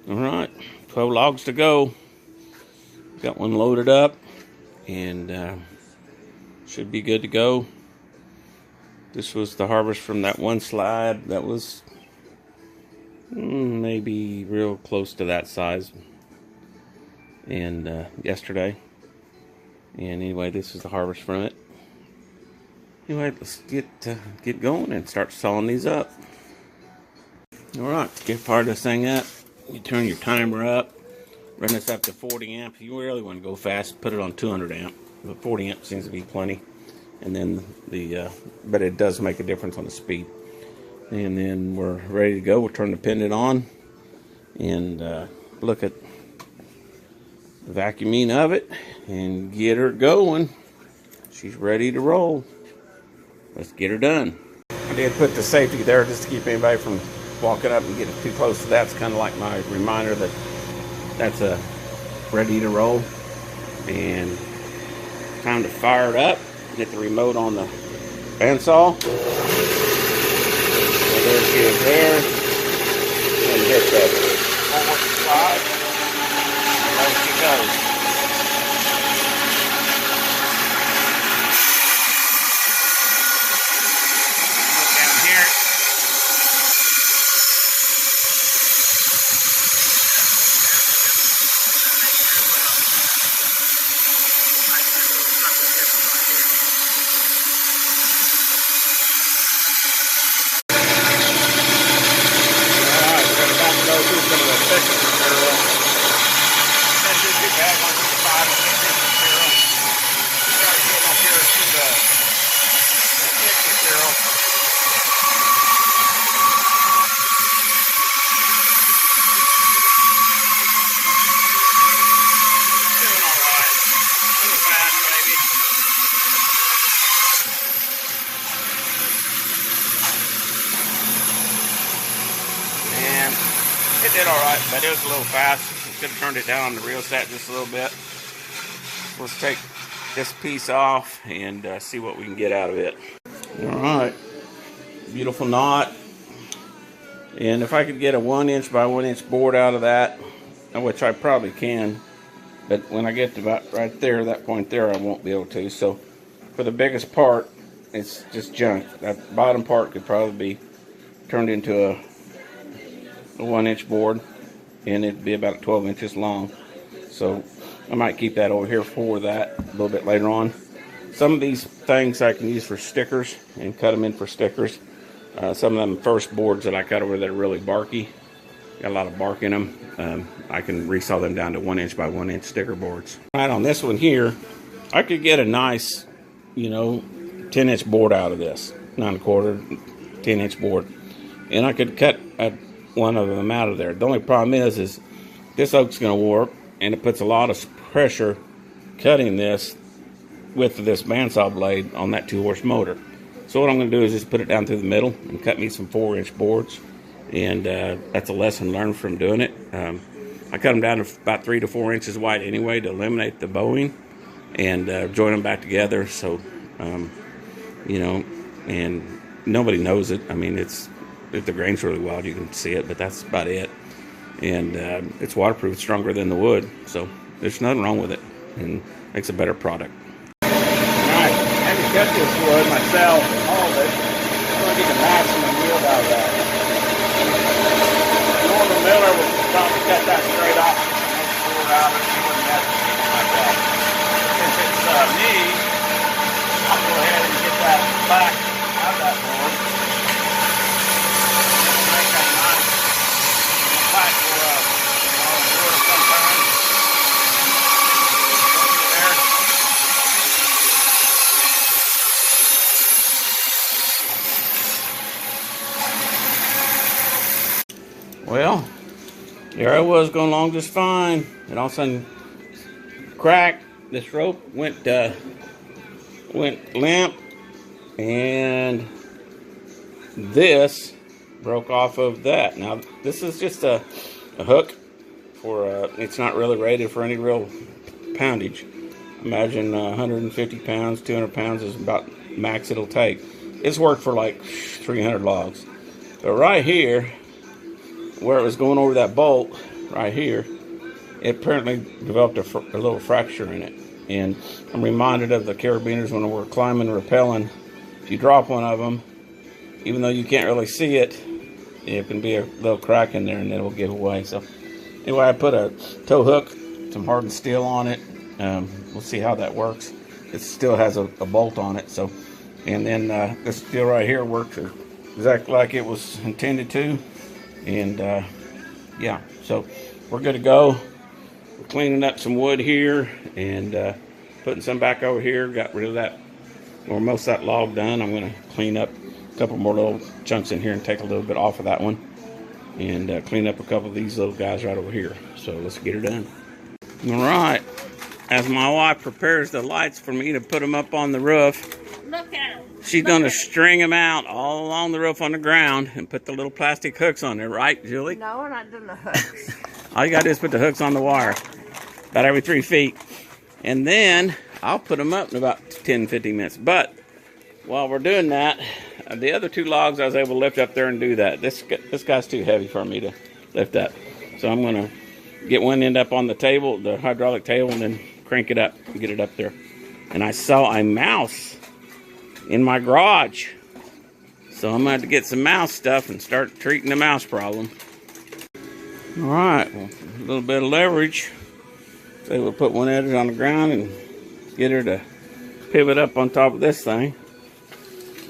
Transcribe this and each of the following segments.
Alright, 12 logs to go. Got one loaded up and should be good to go. This was the harvest from that one slide that was maybe real close to that size, and yesterday. And anyway, this is the harvest from it. Anyway, let's get going and start sawing these up. Alright, to get part of this thing up, you turn your timer up, run this up to 40 amps. You really want to go fast, put it on 200 amp. But 40 amp seems to be plenty. And then but it does make a difference on the speed. And then we're ready to go. We'll turn the pendant on and look at the vacuuming of it and get her going. She's ready to roll. Let's get her done. I did put the safety there just to keep anybody from walking up and getting too close to that. It's kind of like my reminder that that's ready to roll. And time to fire it up. Hit the remote on the bandsaw. And there she is there. And hit the forward slide. And there she goes. Look down here. It did alright, but it was a little fast. Could have turned it down on the reel set just a little bit. Let's take this piece off and see what we can get out of it. Alright, beautiful knot. And if I could get a 1 inch by 1 inch board out of that, which I probably can, but when I get to about right there, that point there, I won't be able to. So for the biggest part, it's just junk. That bottom part could probably be turned into a 1 inch board, and it'd be about 12 inches long. So I might keep that over here for that a little bit later on. Some of these things I can use for stickers and cut them in for stickers. Some of them first boards that I cut over that are really barky, got a lot of bark in them. I can resaw them down to 1 inch by 1 inch sticker boards. Right on this one here, I could get a nice, 10 inch board out of this, 9 1/4, 10 inch board, and I could cut one of them out of there. The only problem is this oak's going to warp, and it puts a lot of pressure cutting this with this bandsaw blade on that 2-horse motor. So what I'm going to do is just put it down through the middle and cut me some 4-inch boards, and that's a lesson learned from doing it. I cut them down to about 3 to 4 inches wide anyway to eliminate the bowing, and join them back together. So and nobody knows it. I mean, if the grain's really wild, you can see it, but that's about it. And it's waterproof, it's stronger than the wood, so there's nothing wrong with it, and makes a better product. Alright, I had to cut this wood myself and hauled it. I'm going to get the maximum yield out of that. The normal miller would probably cut that straight off and make the board out of it. He wouldn't have anything like that. Since it's me, I'll go ahead and get that back out of that board. Well, there I was going along just fine, and all of a sudden, crack, this rope went limp, and this broke off of that. Now, this is just a hook for, it's not really rated for any real poundage. Imagine 150 pounds, 200 pounds is about max it'll take. It's worked for like 300 logs. But right here, where it was going over that bolt, right here, it apparently developed a little fracture in it. And I'm reminded of the carabiners when we're climbing and rappelling. If you drop one of them, even though you can't really see it, it can be a little crack in there and it will give away. So anyway, I put a tow hook, some hardened steel on it. We'll see how that works. It still has a bolt on it. So, and then this steel right here works exactly like it was intended to. And yeah, so we're good to go. We're cleaning up some wood here and putting some back over here. Got rid of that, or most of that log done. I'm going to clean up a couple more little chunks in here and take a little bit off of that one. And clean up a couple of these little guys right over here. So let's get her done. All right. As my wife prepares the lights for me to put them up on the roof, Look at them. she's going to string them out all along the roof on the ground and put the little plastic hooks on there, right, Julie? No, we're not doing the hooks. All you got to do is put the hooks on the wire about every 3 feet. And then I'll put them up in about 10-15 minutes. But while we're doing that, the other 2 logs I was able to lift up there and do that. This guy's too heavy for me to lift up. So I'm going to get one end up on the table, the hydraulic table, and then crank it up and get it up there. And I saw a mouse in my garage. So I'm going to have to get some mouse stuff and start treating the mouse problem. All right, well, a little bit of leverage. So we'll put one edge on the ground and get her to pivot up on top of this thing.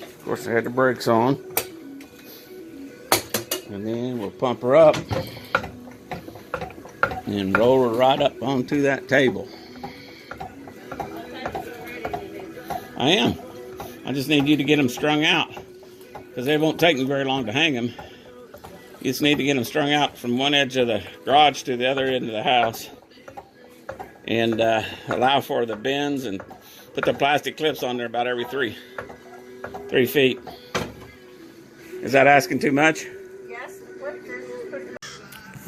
Of course, I had the brakes on. And then we'll pump her up and roll her right up onto that table. I am. I just need you to get them strung out, because they won't take me very long to hang them. You just need to get them strung out from one edge of the garage to the other end of the house, and allow for the bends and put the plastic clips on there about every 3 feet. Is that asking too much? Yes.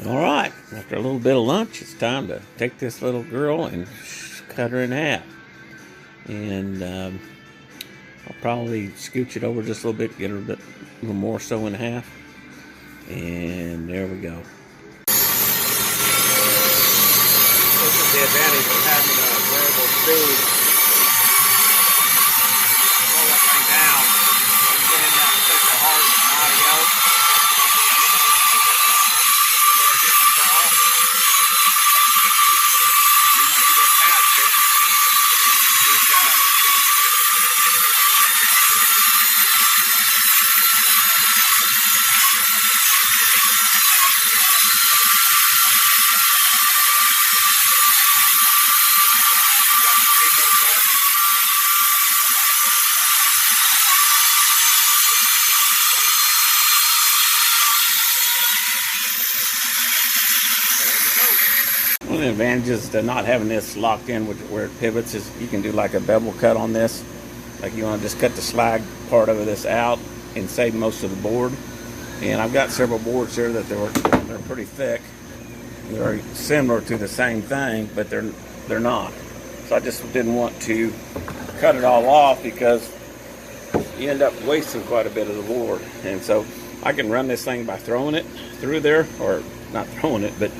All right, after a little bit of lunch, it's time to take this little girl and cut her in half. And I'll probably scooch it over just a little bit, get her a little more so in half. And there we go. This is the advantage of having a variable speed. Roll that thing down. And then take the hard audio. One of the advantages to not having this locked in with where it pivots is you can do like a bevel cut on this. Like you want to just cut the slag part of this out and save most of the board. And I've got several boards here that they're pretty thick. They're similar to the same thing, but they're not. So I just didn't want to cut it all off, because you end up wasting quite a bit of the board. And so I can run this thing by throwing it through there, or not throwing it, but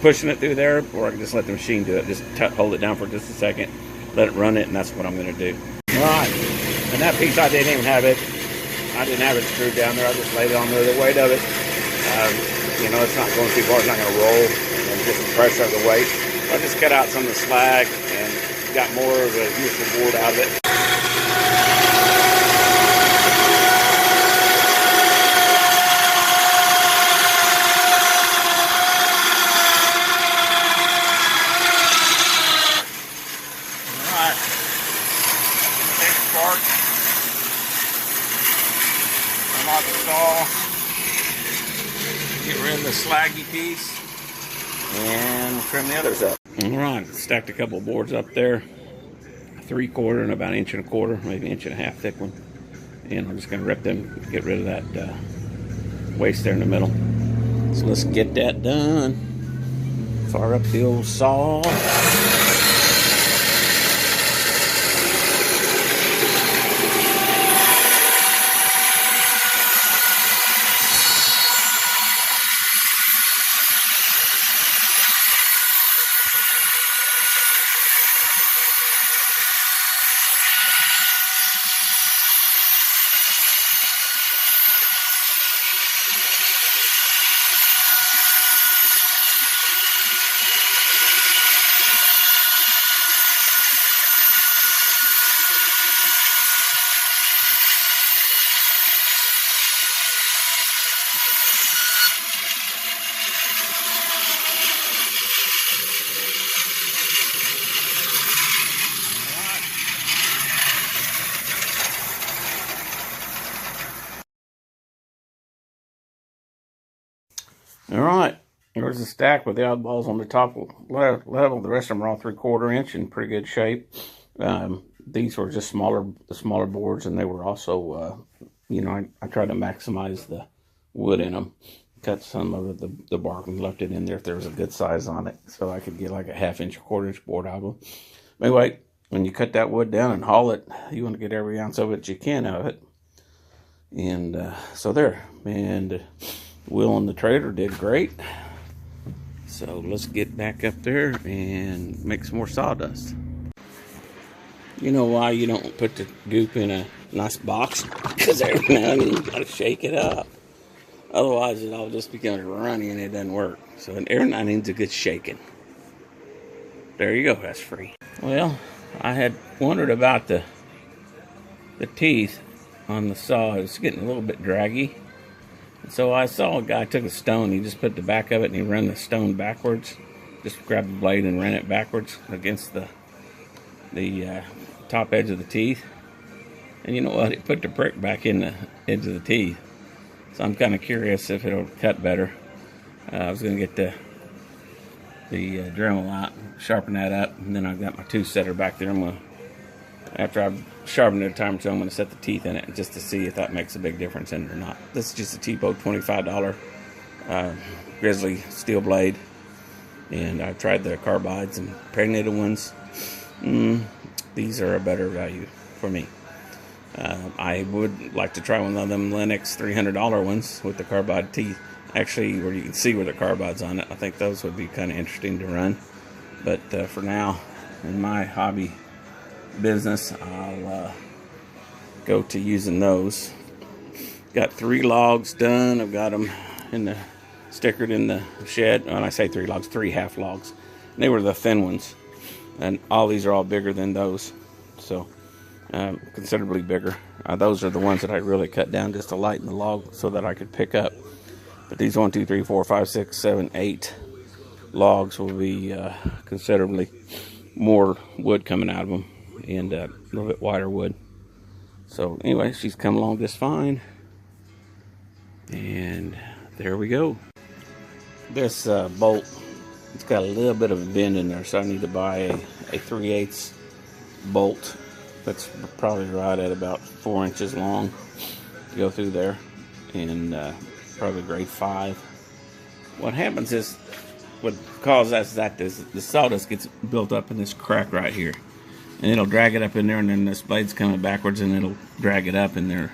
pushing it through there, or I can just let the machine do it. Just hold it down for just a second, let it run it, and that's what I'm going to do. All right, and that piece I didn't even have it screwed down there. I just laid it on there, the weight of it. You know, it's not going too far, it's not going to roll, and just the pressure of the weight. I just cut out some of the slag and got more of a useful board out of it. Unlock the saw, get rid of the slaggy piece, and trim the others up. Alright, stacked a couple of boards up there, 3/4 and about 1 1/4, maybe 1.5 inch thick one. And I'm just going to rip them, get rid of that waste there in the middle. So let's get that done. Fire up the old saw. All right, there's a stack with the oddballs on the top level. The rest of them are all 3/4 inch in pretty good shape. These were just the smaller boards, and they were also, you know, I tried to maximize the wood in them. Cut some of the bark and left it in there if there was a good size on it, so I could get like a 1/2 inch, 1/4 inch board out of them. Anyway, when you cut that wood down and haul it, you want to get every ounce of it you can out of it. And so there, and Will and the trailer did great. So let's get back up there and make some more sawdust. You know why you don't put the goop in a nice box? Because every now and then you gotta shake it up. Otherwise it all just becomes runny and it doesn't work. So every now and then it's a good shaking. There you go, that's free. Well, I had wondered about the teeth on the saw. It was getting a little bit draggy. So I saw a guy took a stone, he just put the back of it and he ran the stone backwards. Just grabbed the blade and ran it backwards against the top edge of the teeth. And you know what? It put the prick back in the edge of the teeth. So I'm kind of curious if it'll cut better. I was going to get the Dremel out, sharpen that up, and then I've got my tooth setter back there. After I've sharpened it a time or two, I'm going to set the teeth in it just to see if that makes a big difference in it or not. This is just a cheapo $25 grizzly steel blade, and I've tried the carbides and impregnated ones. These are a better value for me. I would like to try one of them Lennox $300 ones with the carbide teeth. Actually, where you can see where the carbide's on it. I think those would be kind of interesting to run. But for now, in my hobby business, I'll go to using those. Got 3 logs done. I've got them stickered in the shed. When I say 3 logs, 3 half logs. And they were the thin ones. And all these are all bigger than those. So considerably bigger. Those are the ones that I really cut down just to lighten the log so that I could pick up. But these 1, 2, 3, 4, 5, 6, 7, 8 logs will be considerably more wood coming out of them, and a little bit wider wood. So anyway, she's come along just fine, and there we go. This bolt, it's got a little bit of a bend in there, so I need to buy a 3/8 bolt that's probably right at about 4 inches long to go through there, and probably grade 5. What happens is, what causes that is the sawdust gets built up in this crack right here, and it'll drag it up in there, and then this blade's coming backwards and it'll drag it up in there,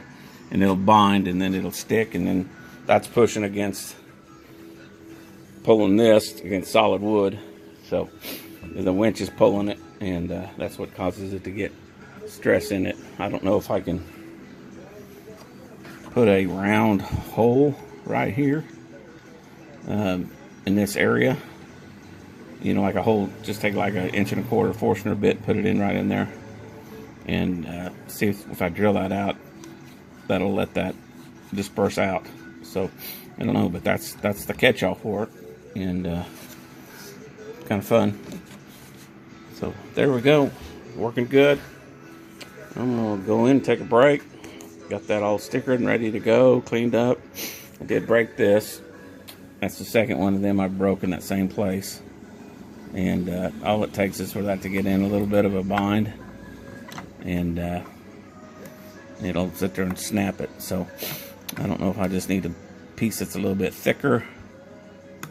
and it'll bind, and then it'll stick, and then that's pushing against, pulling this against solid wood. So the winch is pulling it, and that's what causes it to get stress in it. I don't know if I can put a round hole right here in this area, you know, like a hole, just take like 1 1/4 inch Forstner bit, put it in right in there, and see if I drill that out, that'll let that disperse out. So I don't know, but that's the catch-all for it, and kind of fun. So there we go, working good. I'm gonna go in and take a break. Got that all stickered and ready to go, cleaned up. I did break this. That's the second one of them I broke in that same place. And all it takes is for that to get in a little bit of a bind, and it'll sit there and snap it. So I don't know if I just need a piece that's a little bit thicker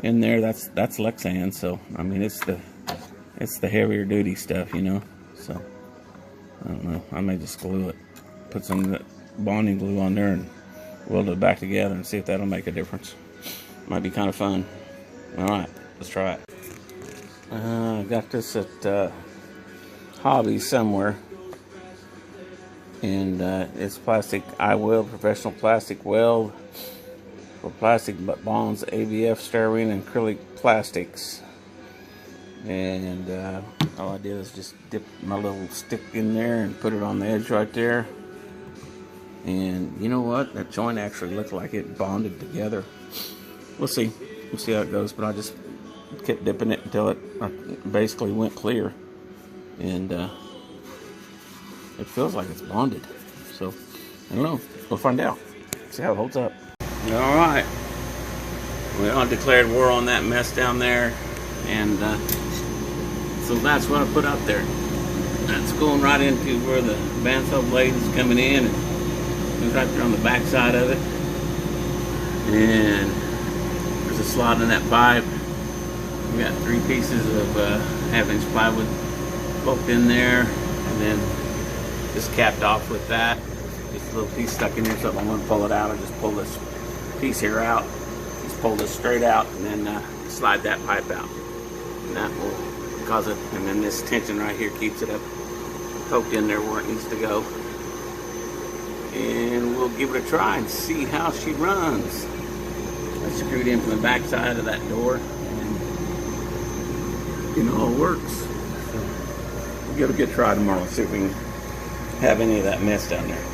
in there. That's Lexan, so I mean it's the heavier duty stuff, you know. So I don't know. I may just glue it, put some bonding glue on there, and weld it back together and see if that'll make a difference. Might be kind of fun. All right, let's try it. I got this at hobby somewhere. And it's plastic eye weld, professional plastic weld for plastic bonds, ABF, styrene, and acrylic plastics. And all I did is just dip my little stick in there and put it on the edge right there. And you know what? That joint actually looked like it bonded together. We'll see. We'll see how it goes. But I just kept dipping it until it basically went clear. And it feels like it's bonded. So, I don't know. We'll find out. See how it holds up. Alright. Well, I declared war on that mess down there. And so that's what I put out there. That's going right into where the bandsaw blade is coming in. And it's right there on the back side of it. And there's a slot in that pipe. We got 3 pieces of 1/2-inch plywood poked in there. And then just capped off with that. Just a little piece stuck in there, so if I want to pull it out, I just pull this piece here out. Just pull this straight out and then slide that pipe out. And that will cause it, and then this tension right here keeps it up, poked in there where it needs to go. And we'll give it a try and see how she runs. I screwed in from the back side of that door, and it all works. So we'll give it a good try tomorrow, see if we can have any of that mess down there.